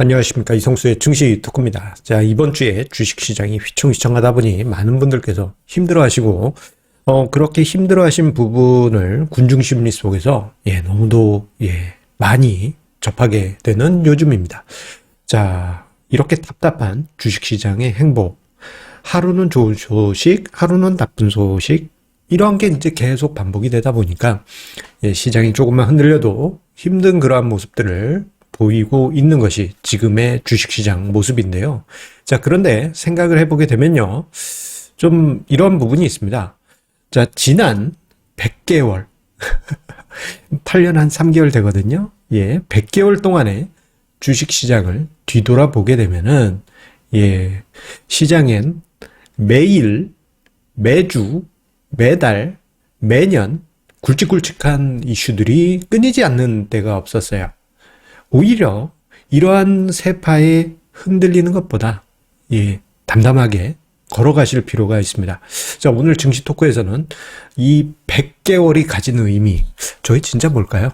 안녕하십니까. 이성수의 증시 토크입니다. 자, 이번 주에 주식시장이 휘청휘청하다 보니 많은 분들께서 힘들어하시고, 그렇게 힘들어하신 부분을 군중심리 속에서, 너무도, 많이 접하게 되는 요즘입니다. 자, 이렇게 답답한 주식시장의 행보. 하루는 좋은 소식, 하루는 나쁜 소식, 이런 게 이제 계속 반복이 되다 보니까, 시장이 조금만 흔들려도 힘든 그러한 모습들을 보이고 있는 것이 지금의 주식시장 모습인데요. 자, 그런데 생각을 해보게 되면요. 좀 이런 부분이 있습니다. 자, 지난 100개월, 8년 한 3개월 되거든요. 100개월 동안의 주식시장을 뒤돌아보게 되면은, 시장엔 매일, 매주, 매달, 매년 굵직굵직한 이슈들이 끊이지 않는 때가 없었어요. 오히려 이러한 세파에 흔들리는 것보다 담담하게 걸어가실 필요가 있습니다. 자, 오늘 증시 토크에서는 이 100개월이 가진 의미, 저희 진짜 뭘까요?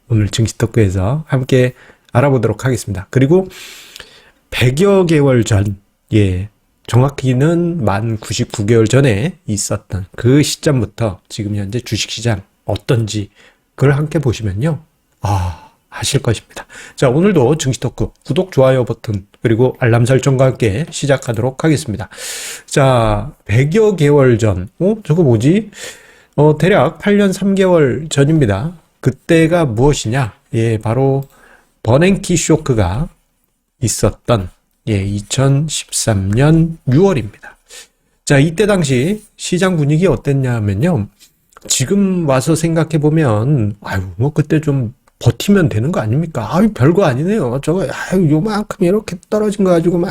오늘 증시 토크에서 함께 알아보도록 하겠습니다. 그리고 100여 개월 전, 정확히는 만 99개월 전에 있었던 그 시점부터 지금 현재 주식시장 어떤지 그걸 함께 보시면요. 하실 것입니다. 자, 오늘도 증시 토크 구독, 좋아요 버튼 그리고 알람 설정과 함께 시작하도록 하겠습니다. 자, 100여 개월 전, 저거 뭐지? 대략 8년 3개월 전입니다. 그때가 무엇이냐? 바로 버냉키 쇼크가 있었던 2013년 6월입니다. 자, 이때 당시 시장 분위기 어땠냐면요. 지금 와서 생각해 보면 그때 좀 버티면 되는 거 아닙니까? 별거 아니네요. 저거, 요만큼 이렇게 떨어진 거 가지고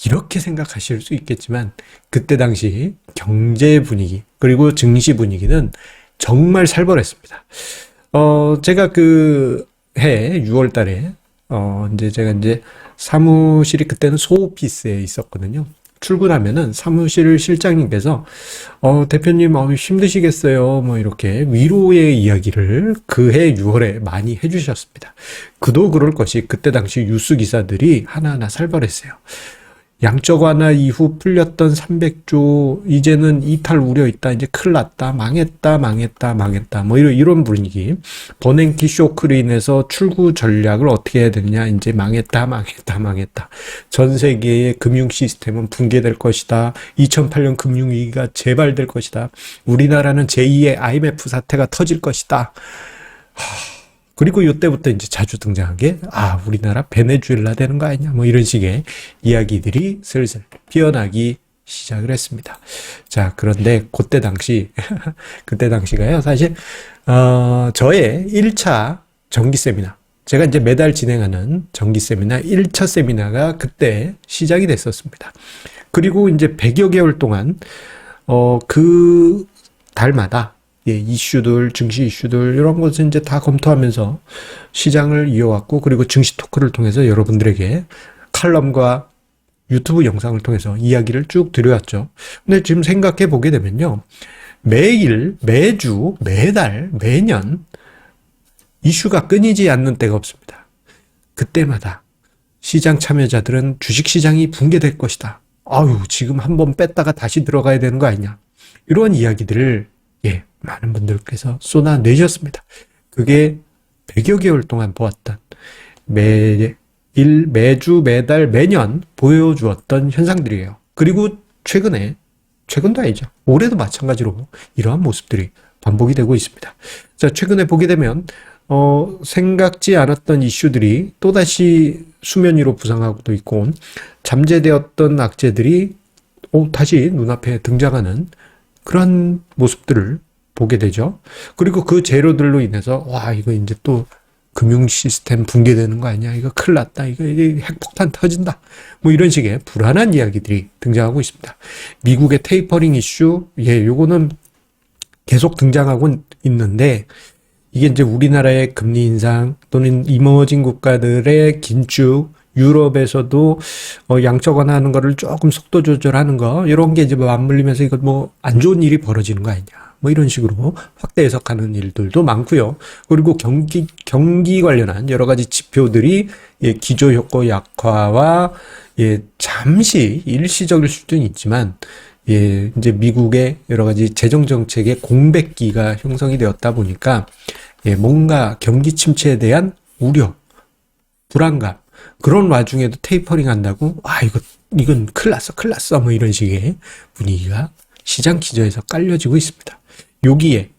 이렇게 생각하실 수 있겠지만, 그때 당시 경제 분위기, 그리고 증시 분위기는 정말 살벌했습니다. 제가 그 해 6월 달에, 제가 사무실이 그때는 소오피스에 있었거든요. 출근하면은 사무실 실장님께서 대표님 힘드시겠어요 이렇게 위로의 이야기를 그해 6월에 많이 해주셨습니다. 그도 그럴 것이 그때 당시 뉴스 기사들이 하나하나 살벌했어요. 양적 완화 이후 풀렸던 300조 이제는 이탈 우려 있다. 이제 큰일 났다. 망했다. 이런 분위기. 버냉키 쇼크로 인해서 출구 전략을 어떻게 해야 되느냐. 이제 망했다. 전 세계의 금융 시스템은 붕괴될 것이다. 2008년 금융위기가 재발될 것이다. 우리나라는 제2의 IMF 사태가 터질 것이다. 그리고 이때부터 이제 자주 등장한 게, 우리나라 베네수엘라 되는 거 아니냐, 이런 식의 이야기들이 슬슬 피어나기 시작을 했습니다. 자, 그런데 그때 당시가요, 사실, 저의 1차 정기 세미나, 제가 이제 매달 진행하는 정기 세미나 1차 세미나가 그때 시작이 됐었습니다. 그리고 이제 100여 개월 동안, 그 달마다 이슈들, 증시 이슈들, 이런 것을 이제 다 검토하면서 시장을 이어왔고, 그리고 증시 토크를 통해서 여러분들에게 칼럼과 유튜브 영상을 통해서 이야기를 쭉 드려왔죠. 근데 지금 생각해 보게 되면요. 매일, 매주, 매달, 매년 이슈가 끊이지 않는 때가 없습니다. 그때마다 시장 참여자들은 주식시장이 붕괴될 것이다. 지금 한번 뺐다가 다시 들어가야 되는 거 아니냐. 이런 이야기들을 많은 분들께서 쏟아내셨습니다. 그게 100여 개월 동안 보았던 매일, 매주, 매달, 매년 보여주었던 현상들이에요. 그리고 최근도 아니죠. 올해도 마찬가지로 이러한 모습들이 반복이 되고 있습니다. 자, 최근에 보게 되면 생각지 않았던 이슈들이 또다시 수면 위로 부상하고도 있고, 잠재되었던 악재들이 다시 눈앞에 등장하는 그런 모습들을 보게 되죠. 그리고 그 재료들로 인해서 이거 이제 또 금융 시스템 붕괴되는 거 아니야? 이거 큰일 났다. 이거 핵폭탄 터진다. 이런 식의 불안한 이야기들이 등장하고 있습니다. 미국의 테이퍼링 이슈, 요거는 계속 등장하고 있는데, 이게 이제 우리나라의 금리 인상 또는 이머징 국가들의 긴축, 유럽에서도 양적 완화하는 거를 조금 속도 조절하는 거, 이런 게 이제 맞물리면서 이거 안 좋은 일이 벌어지는 거 아니냐. 뭐 이런 식으로 확대 해석하는 일들도 많고요. 그리고 경기 관련한 여러 가지 지표들이 예, 기저효과 약화와 예, 잠시 일시적일 수도 있지만 예, 이제 미국의 여러 가지 재정 정책의 공백기가 형성이 되었다 보니까 예, 뭔가 경기 침체에 대한 우려, 불안감 그런 와중에도 테이퍼링 한다고 이건 큰일 났어 뭐 이런 식의 분위기가 시장 기저에서 깔려지고 있습니다. 여기에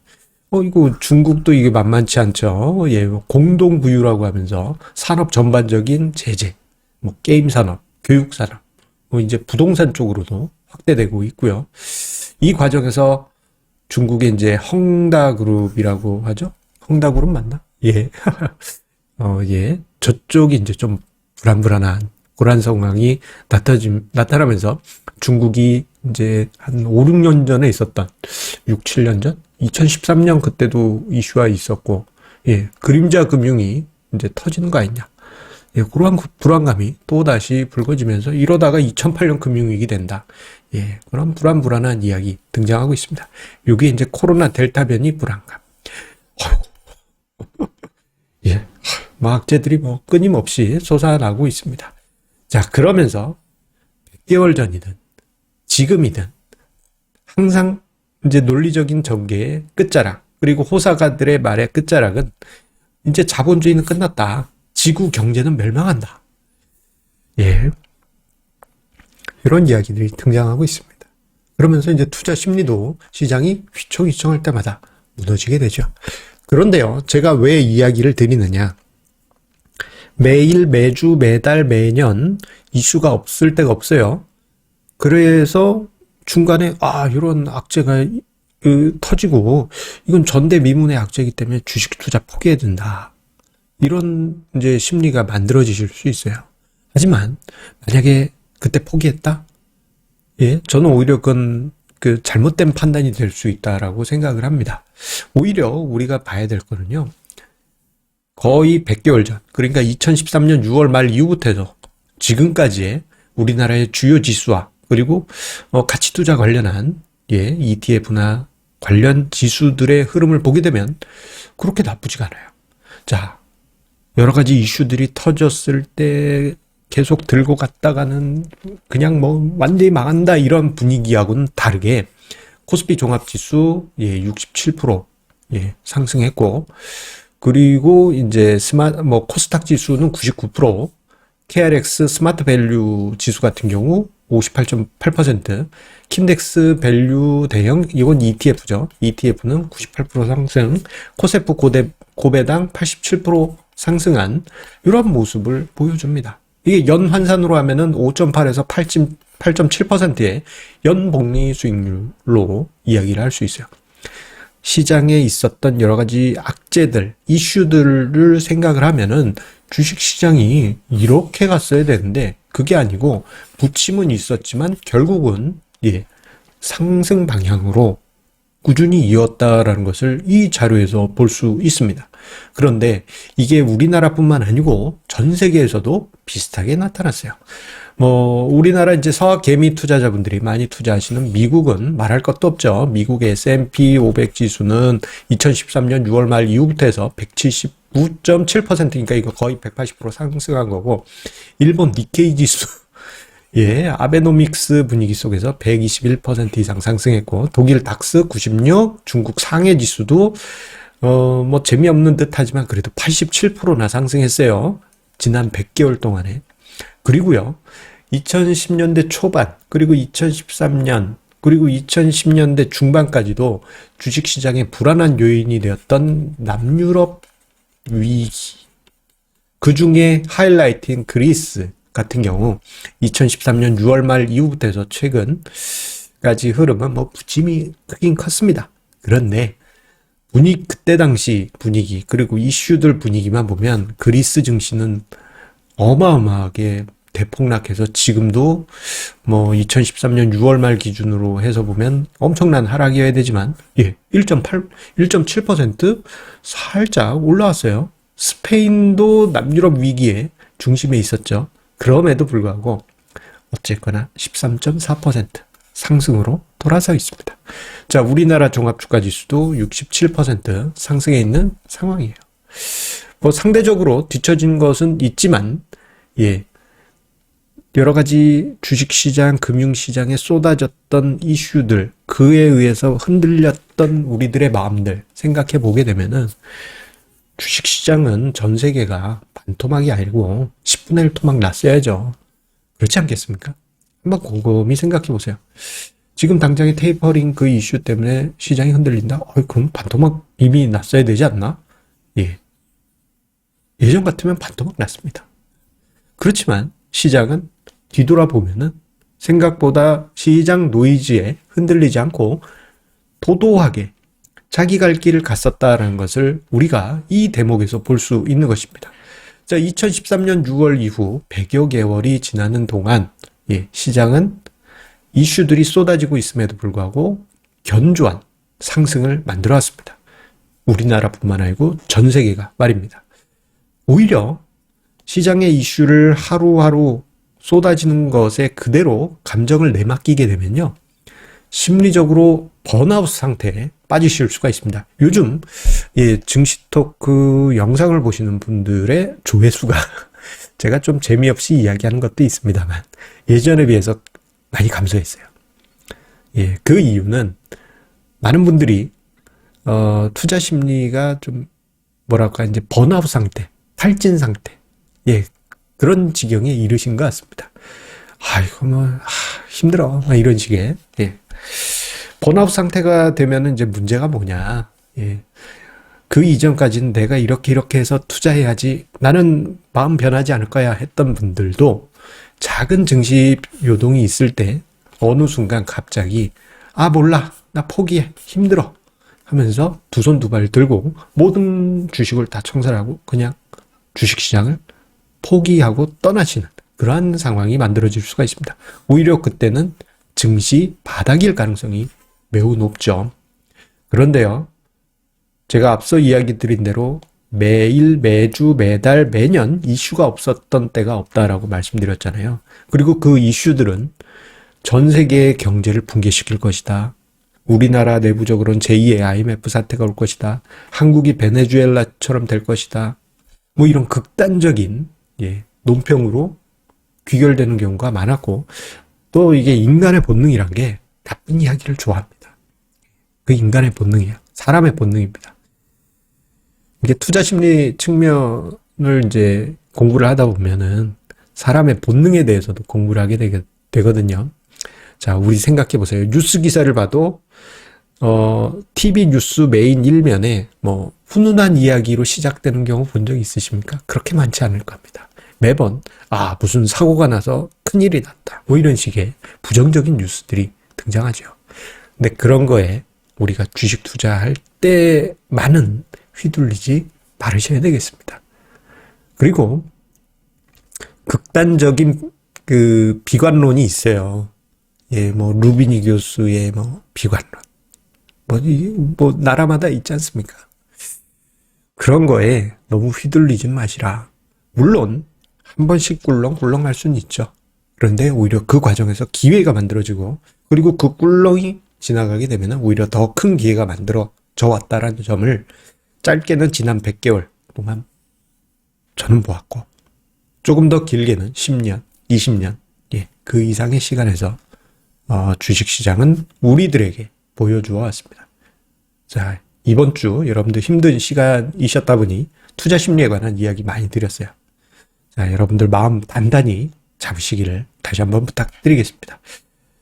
이거 중국도 이게 만만치 않죠. 예, 공동 부유라고 하면서 산업 전반적인 제재, 뭐 게임 산업, 교육 산업, 뭐 이제 부동산 쪽으로도 확대되고 있고요. 이 과정에서 중국의 이제 헝다그룹이라고 하죠. 헝다그룹 맞나? 예. 예. 저쪽이 이제 좀 불안불안한 그런 상황이 나타나면서 중국이 이제 한 5, 6년 전에 있었던 6, 7년 전? 2013년 그때도 이슈가 있었고, 예, 그림자 금융이 이제 터지는 거 아니냐. 예, 그러한 불안감이 또다시 불거지면서 이러다가 2008년 금융위기 된다. 예, 그런 불안한 이야기 등장하고 있습니다. 이게 이제 코로나 델타 변이 불안감. 예, 악재들이 뭐 끊임없이 솟아나고 있습니다. 자, 그러면서 100개월 전이든 지금이든 항상 이제 논리적인 전개의 끝자락 그리고 호사가들의 말의 끝자락은 이제 자본주의는 끝났다. 지구 경제는 멸망한다. 예. 이런 이야기들이 등장하고 있습니다. 그러면서 이제 투자 심리도 시장이 휘청휘청할 때마다 무너지게 되죠. 그런데요, 제가 왜 이야기를 드리느냐. 매일, 매주, 매달, 매년 이슈가 없을 때가 없어요. 그래서 중간에, 이런 악재가 터지고, 이건 전대미문의 악재이기 때문에 주식 투자 포기해야 된다. 이런 이제 심리가 만들어지실 수 있어요. 하지만, 만약에 그때 포기했다? 예, 저는 오히려 그건 잘못된 판단이 될 수 있다라고 생각을 합니다. 오히려 우리가 봐야 될 거는요. 거의 100개월 전, 그러니까 2013년 6월 말 이후부터 해서 지금까지의 우리나라의 주요 지수와 그리고 가치 투자 관련한 예, ETF나 관련 지수들의 흐름을 보게 되면 그렇게 나쁘지가 않아요. 자, 여러 가지 이슈들이 터졌을 때 계속 들고 갔다가는 그냥 뭐 완전히 망한다 이런 분위기하고는 다르게 코스피 종합지수 예, 67% 예, 상승했고 그리고 이제 코스닥 지수는 99%, KRX 스마트 밸류 지수 같은 경우 58.8%, 킨덱스 밸류 대형, 이건 ETF죠. ETF는 98% 상승, 코세프 고배당 87% 상승한 이런 모습을 보여줍니다. 이게 연 환산으로 하면은 5.8에서 8.7%의 연복리 수익률로 이야기를 할 수 있어요. 시장에 있었던 여러 가지 악재들, 이슈들을 생각을 하면은 주식시장이 이렇게 갔어야 되는데 그게 아니고 부침은 있었지만 결국은 예, 상승 방향으로 꾸준히 이었다라는 것을 이 자료에서 볼 수 있습니다. 그런데 이게 우리나라뿐만 아니고 전 세계에서도 비슷하게 나타났어요. 우리나라 이제 서학 개미 투자자분들이 많이 투자하시는 미국은 말할 것도 없죠. 미국의 S&P 500 지수는 2013년 6월 말 이후부터 해서 179.7%니까 이거 거의 180% 상승한 거고, 일본 니케이 지수, 예, 아베노믹스 분위기 속에서 121% 이상 상승했고, 독일 닥스 96, 중국 상해 지수도, 재미없는 듯 하지만 그래도 87%나 상승했어요. 지난 100개월 동안에. 그리고요, 2010년대 초반, 그리고 2013년, 그리고 2010년대 중반까지도 주식시장의 불안한 요인이 되었던 남유럽 위기. 그 중에 하이라이트인 그리스 같은 경우 2013년 6월 말 이후부터 해서 최근까지 흐름은 부침이 크긴 컸습니다. 그런데 그때 당시 분위기 그리고 이슈들 분위기만 보면 그리스 증시는 어마어마하게 대폭락해서 지금도 2013년 6월 말 기준으로 해서 보면 엄청난 하락이어야 되지만 1.7% 살짝 올라왔어요. 스페인도 남유럽 위기의 중심에 있었죠. 그럼에도 불구하고 어쨌거나 13.4% 상승으로 돌아서 있습니다. 자, 우리나라 종합주가지수도 67% 상승해 있는 상황이에요. 뭐 상대적으로 뒤처진 것은 있지만, 예, 여러 가지 주식시장, 금융시장에 쏟아졌던 이슈들, 그에 의해서 흔들렸던 우리들의 마음들 생각해 보게 되면은 주식시장은 전 세계가 반토막이 아니고 10분의 1 토막 났어야죠. 그렇지 않겠습니까? 한번 곰곰이 생각해 보세요. 지금 당장의 테이퍼링 그 이슈 때문에 시장이 흔들린다? 그럼 반토막 이미 났어야 되지 않나? 예. 예전 같으면 반토막 났습니다. 그렇지만 시장은 뒤돌아보면은 생각보다 시장 노이즈에 흔들리지 않고 도도하게 자기 갈 길을 갔었다라는 것을 우리가 이 대목에서 볼 수 있는 것입니다. 자, 2013년 6월 이후 100여 개월이 지나는 동안 시장은 이슈들이 쏟아지고 있음에도 불구하고 견조한 상승을 만들어 왔습니다. 우리나라뿐만 아니고 전 세계가 말입니다. 오히려 시장의 이슈를 하루하루 쏟아지는 것에 그대로 감정을 내맡기게 되면요, 심리적으로 번아웃 상태에 빠지실 수가 있습니다. 요즘 증시토크 영상을 보시는 분들의 조회수가 제가 좀 재미없이 이야기하는 것도 있습니다만 예전에 비해서 많이 감소했어요. 그 이유는 많은 분들이 투자 심리가 좀 뭐랄까 이제 번아웃 상태, 탈진 상태, 그런 지경에 이르신 것 같습니다. 이거 힘들어. 이런 식의. 번아웃 상태가 되면 이제 문제가 뭐냐. 그 이전까지는 내가 이렇게 해서 투자해야지. 나는 마음 변하지 않을 거야 했던 분들도 작은 증시 요동이 있을 때 어느 순간 갑자기 몰라. 나 포기해. 힘들어. 하면서 두 손 두 발 들고 모든 주식을 다 청산하고 그냥 주식시장을 포기하고 떠나시는 그러한 상황이 만들어질 수가 있습니다. 오히려 그때는 증시 바닥일 가능성이 매우 높죠. 그런데요, 제가 앞서 이야기 드린 대로 매일, 매주, 매달, 매년 이슈가 없었던 때가 없다라고 말씀드렸잖아요. 그리고 그 이슈들은 전 세계의 경제를 붕괴시킬 것이다. 우리나라 내부적으로는 제2의 IMF 사태가 올 것이다. 한국이 베네수엘라처럼 될 것이다. 뭐 이런 극단적인 논평으로 귀결되는 경우가 많았고, 또 이게 인간의 본능이란 게 나쁜 이야기를 좋아합니다. 그 인간의 본능이에요. 사람의 본능입니다. 이게 투자 심리 측면을 이제 공부를 하다 보면은 사람의 본능에 대해서도 공부를 하게 되거든요. 자, 우리 생각해 보세요. 뉴스 기사를 봐도 TV 뉴스 메인 1면에 뭐 훈훈한 이야기로 시작되는 경우 본 적 있으십니까? 그렇게 많지 않을 겁니다. 매번 무슨 사고가 나서 큰일이 났다. 뭐 이런 식의 부정적인 뉴스들이 등장하죠. 근데 그런 거에 우리가 주식 투자할 때만은 휘둘리지 말으셔야 되겠습니다. 그리고 극단적인 그 비관론이 있어요. 뭐 루비니 교수의 뭐 비관론. 뭐 나라마다 있지 않습니까? 그런 거에 너무 휘둘리지 마시라. 물론 한 번씩 꿀렁꿀렁 할 수는 있죠. 그런데 오히려 그 과정에서 기회가 만들어지고, 그리고 그 꿀렁이 지나가게 되면 오히려 더 큰 기회가 만들어져 왔다라는 점을 짧게는 지난 100개월 동안 저는 보았고, 조금 더 길게는 10년, 20년, 그 이상의 시간에서 주식시장은 우리들에게 보여주어 왔습니다. 자, 이번 주 여러분들 힘든 시간이셨다 보니 투자 심리에 관한 이야기 많이 드렸어요. 자, 여러분들 마음 단단히 잡으시기를 다시 한번 부탁드리겠습니다.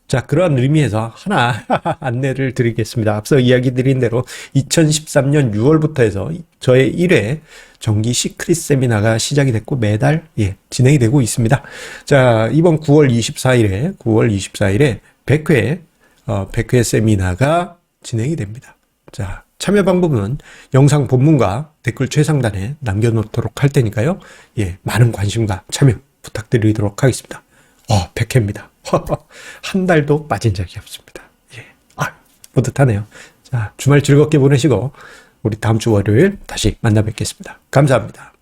자, 그런 의미에서 하나 안내를 드리겠습니다. 앞서 이야기 드린 대로 2013년 6월부터 해서 저의 1회 정기 시크릿 세미나가 시작이 됐고 매달 진행이 되고 있습니다. 자, 이번 9월 24일에 100회 세미나가 진행이 됩니다. 자, 참여 방법은 영상 본문과 댓글 최상단에 남겨놓도록 할 테니까요. 많은 관심과 참여 부탁드리도록 하겠습니다. 100회입니다. 한 달도 빠진 적이 없습니다. 뿌듯하네요. 자, 주말 즐겁게 보내시고 우리 다음 주 월요일 다시 만나 뵙겠습니다. 감사합니다.